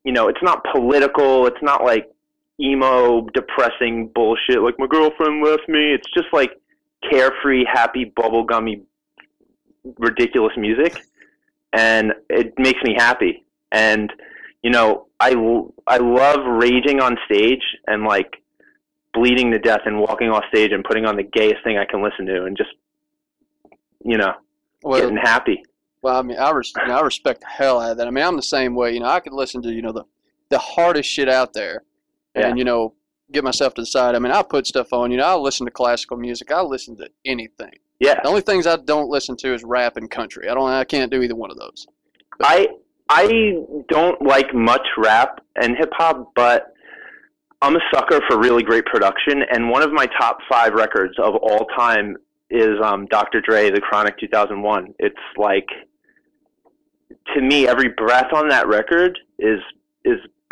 it's not political. It's not like emo, depressing bullshit like my girlfriend left me. It's just like carefree, happy, bubblegummy, ridiculous music, and it makes me happy. And I love raging on stage and like bleeding to death and walking off stage and putting on the gayest thing I can listen to and just getting happy. Well, I mean, I respect the hell out of that. I mean, I'm the same way. I could listen to the hardest shit out there, and get myself to the side. I mean, I put stuff on. I'll listen to classical music. I'll listen to anything. Yeah. The only things I don't listen to is rap and country. I can't do either one of those. But I don't like much rap and hip hop, but I'm a sucker for really great production. And one of my top 5 records of all time is Dr. Dre, The Chronic 2001. It's like, to me, every breath on that record is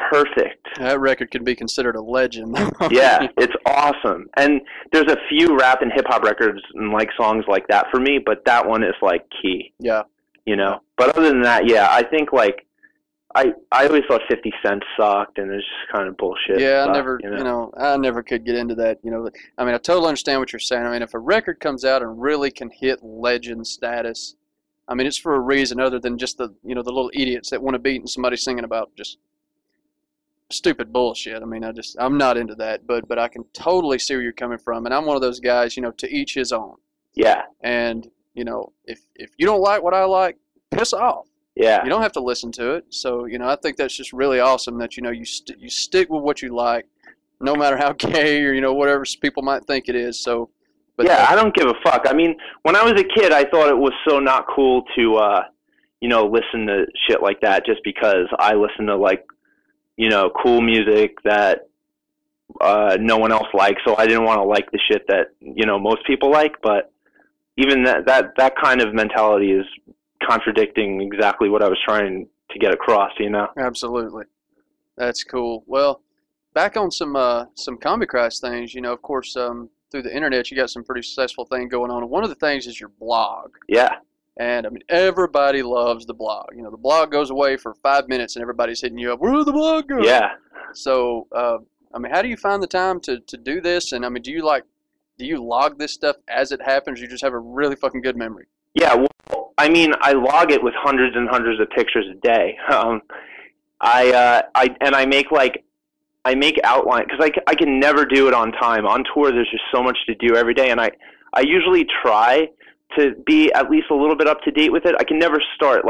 perfect. That record can be considered a legend. Yeah, it's awesome. And there's a few rap and hip hop records and like songs like that for me, but that one is like key. Yeah. But other than that, yeah, I think like I always thought 50 Cent sucked, and it's just kind of bullshit. Yeah, stuff, I never could get into that. I mean, I totally understand what you're saying. I mean, if a record comes out and really can hit legend status, I mean, it's for a reason other than just the the little idiots that want to beat and somebody singing about just stupid bullshit. I mean, I'm not into that, but I can totally see where you're coming from, and I'm one of those guys, to each his own. Yeah. And if you don't like what I like, piss off. Yeah. You don't have to listen to it. So, I think that's just really awesome that, you stick with what you like, no matter how gay or, whatever people might think it is. So, but yeah, I don't give a fuck. I mean, when I was a kid, I thought it was so not cool to, listen to shit like that just because I listen to, like, cool music that no one else likes. So I didn't want to like the shit that, most people like. But even that kind of mentality is contradicting exactly what I was trying to get across, Absolutely. That's cool. Well, back on some Combi Crash things, of course, through the internet, you got some pretty successful thing going on. And one of the things is your blog. Yeah. And, I mean, everybody loves the blog. The blog goes away for 5 minutes and everybody's hitting you up, where's the blog going? Yeah. So, I mean, how do you find the time to do this? And, I mean, do you log this stuff as it happens, or you just have a really fucking good memory? Yeah, well, I mean, I log it with hundreds and hundreds of pictures a day. I make outline because I can never do it on time. On tour, there's just so much to do every day, and I usually try to be at least a little bit up to date with it. I can never start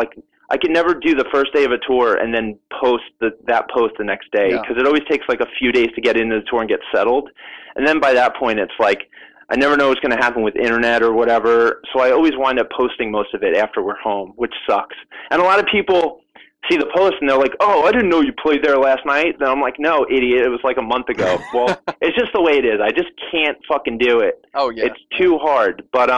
I can never do the first day of a tour and then post that post the next day because it always takes like a few days to get into the tour and get settled, and then by that point it's like I never know what's going to happen with internet or whatever, so I always wind up posting most of it after we're home, which sucks. And a lot of people see the post and they're like, oh, I didn't know you played there last night. And I'm like, no, idiot, it was like a month ago. Well, it's just the way it is. I just can't fucking do it. Oh, yeah. It's too hard. But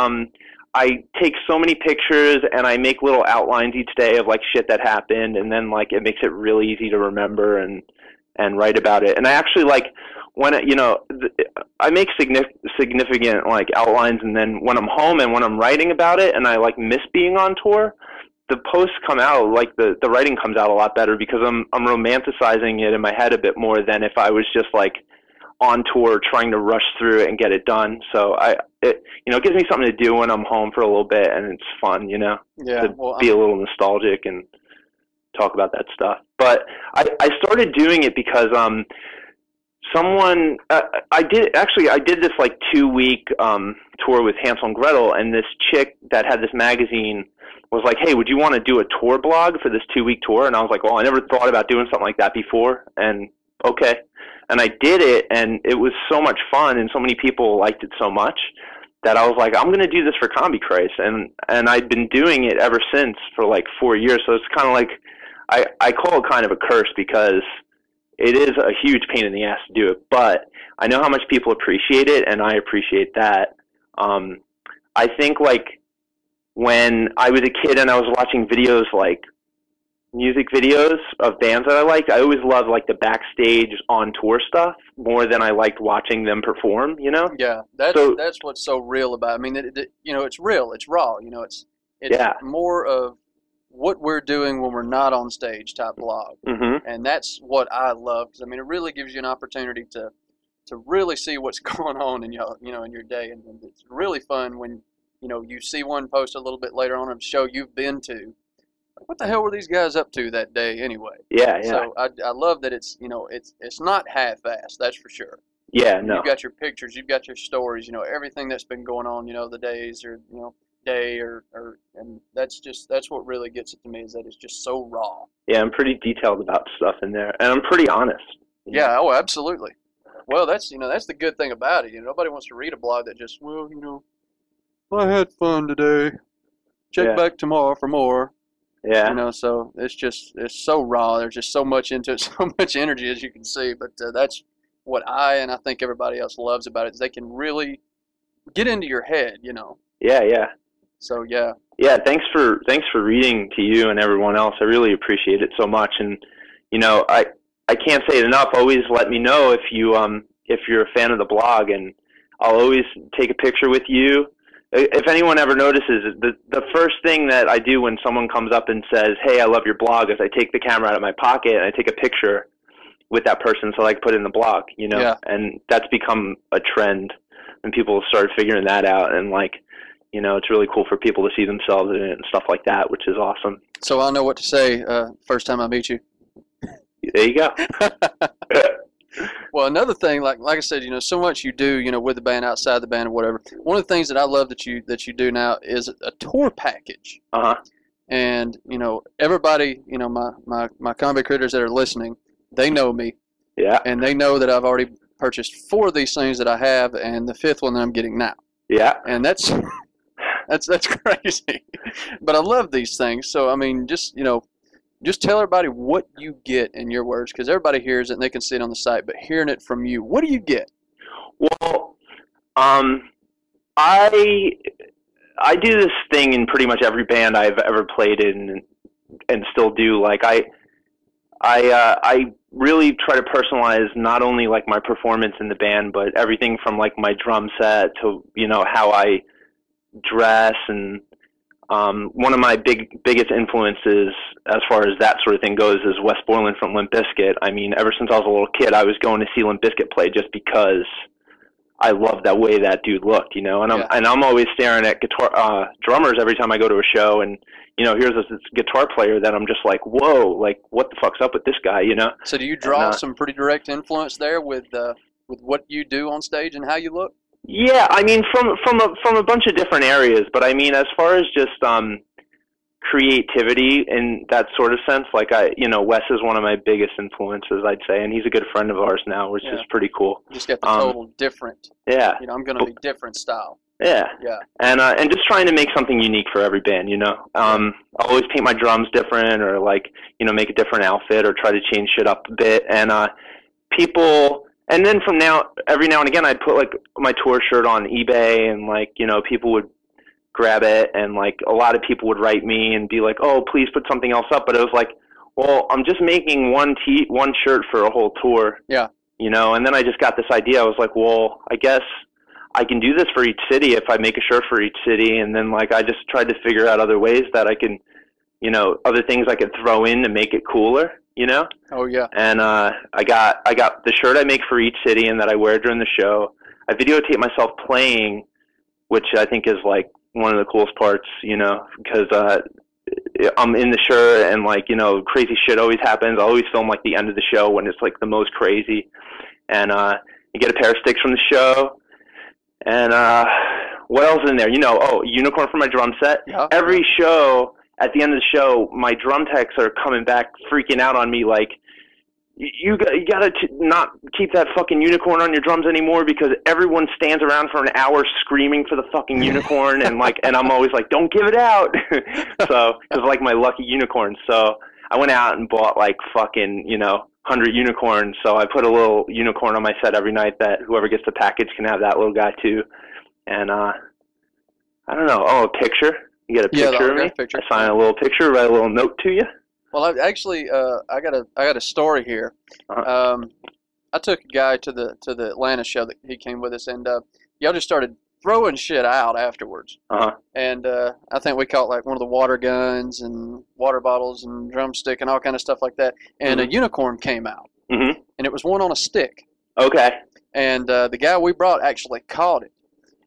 I take so many pictures and I make little outlines each day of like shit that happened, and then like it makes it really easy to remember and write about it. And I actually like when I make significant like outlines, and then when I'm home and when I'm writing about it and I like miss being on tour, the posts come out, like the writing comes out a lot better because I'm romanticizing it in my head a bit more than if I was just like on tour trying to rush through it and get it done. So it gives me something to do when I'm home for a little bit, and it's fun, Yeah, to be a little nostalgic and talk about that stuff. But I started doing it because I did this like 2-week tour with Hansel and Gretel, and this chick that had this magazine was like, hey, would you want to do a tour blog for this 2-week tour? And I was like, well, I never thought about doing something like that before, and okay. And I did it, and it was so much fun, and so many people liked it so much that I was like, I'm going to do this for Combi Craze. And I'd been doing it ever since for like 4 years, so it's kind of like, I call it kind of a curse because it is a huge pain in the ass to do it, but I know how much people appreciate it, and I appreciate that. I think like when I was a kid and I was watching videos like music videos of bands that I liked, I always loved like the backstage on tour stuff more than I liked watching them perform, Yeah, that's what's so real about it. I mean, it's real, it's raw, it's more of what we're doing when we're not on stage type blog. Mm-hmm. And that's what I love, because I mean, it really gives you an opportunity to really see what's going on in your in your day, and it's really fun when you see one post a little bit later on of a show you've been to. What the hell were these guys up to that day anyway? Yeah, yeah. So I love that it's it's not half-assed, that's for sure. Yeah, no. You've got your pictures, you've got your stories, everything that's been going on, the days or day or and that's what really gets it to me, is that it's just so raw. Yeah, I'm pretty detailed about stuff in there, and I'm pretty honest. Yeah, oh, absolutely. Well, that's that's the good thing about it. Nobody wants to read a blog that just, I had fun today. Check back tomorrow for more. Yeah. So it's so raw. There's just so much into it, so much energy, as you can see. But that's what I think everybody else loves about it, is they can really get into your head, Yeah, yeah. So yeah. Yeah, thanks for reading to you and everyone else. I really appreciate it so much. And I can't say it enough. Always let me know if you're a fan of the blog, and I'll always take a picture with you. If anyone ever notices, the first thing that I do when someone comes up and says, "Hey, I love your blog," is I take the camera out of my pocket and I take a picture with that person so I can put it in the blog, Yeah. And that's become a trend, and people started figuring that out, and it's really cool for people to see themselves in it and stuff like that, which is awesome. So I'll know what to say first time I meet you. There you go. Well, another thing, like I said, so much you do, with the band, outside the band, or whatever. One of the things that I love that you do now is a tour package. Uh-huh. And everybody, my comedy critters that are listening, they know me. Yeah. And they know that I've already purchased 4 of these things that I have, and the 5th one that I'm getting now. Yeah. And that's crazy. But I love these things. So I mean, just tell everybody what you get in your words, because everybody hears it and they can see it on the site, but hearing it from you, what do you get? Well, I do this thing in pretty much every band I've ever played in and still do. Like I really try to personalize not only like my performance in the band, but everything from like my drum set to how I dress. And one of my biggest influences as far as that sort of thing goes is Wes Borland from Limp Bizkit. I mean, ever since I was a little kid, I was going to see Limp Bizkit play just because I loved that way that dude looked, and I'm always staring at drummers every time I go to a show, and here's this guitar player that I'm just like, whoa, like what the fuck's up with this guy, So do you draw some pretty direct influence there with what you do on stage and how you look? Yeah, I mean from a bunch of different areas, but I mean as far as just creativity in that sort of sense, like Wes is one of my biggest influences, I'd say, and he's a good friend of ours now, which is pretty cool. You just got the total different. Yeah. I'm going to be different style. Yeah. Yeah. And just trying to make something unique for every band, I always paint my drums different, or like, make a different outfit, or try to change shit up a bit. And and then every now and again, I'd put like my tour shirt on eBay, and like, people would grab it, and like a lot of people would write me and be like, "Oh, please put something else up." But it was like, well, I'm just making one shirt for a whole tour. Yeah. And then I just got this idea. I was like, well, I guess I can do this for each city if I make a shirt for each city. And then like I just tried to figure out other ways that I can, other things I could throw in to make it cooler. Oh yeah. And I got the shirt I make for each city and that I wear during the show. I videotape myself playing, which I think is like one of the coolest parts, because I'm in the shirt, and like, crazy shit always happens. I always film like the end of the show when it's like the most crazy. And you get a pair of sticks from the show. And what else is in there? Unicorn for my drum set. Yeah. Every show, at the end of the show, my drum techs are coming back freaking out on me like, you gotta not keep that fucking unicorn on your drums anymore, because everyone stands around for an hour screaming for the fucking unicorn, and like, and I'm always like, don't give it out. So it's like my lucky unicorn. So I went out and bought like fucking 100 unicorns. So I put a little unicorn on my set every night that whoever gets the package can have that little guy too. And I don't know. Oh, a picture. You get a picture of me. Picture. I sign a little picture, write a little note to you. Well, I got a story here. I took a guy to the Atlanta show that he came with us, and y'all just started throwing shit out afterwards. Uh-huh. And I think we caught like one of the water guns and water bottles and drumstick and all kind of stuff like that. And a unicorn came out. Mm-hmm. And it was one on a stick. Okay. And the guy we brought actually caught it.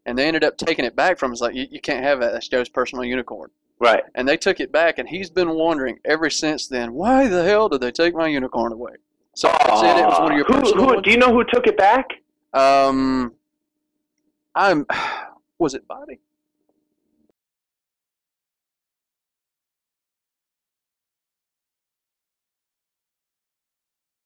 And they ended up taking it back from us. Like, you can't have that. That's Joe's personal unicorn. Right. And they took it back, and he's been wondering ever since then, why the hell did they take my unicorn away? So that's it. It was one of your personal ones? Do you know who took it back? Was it Bobby?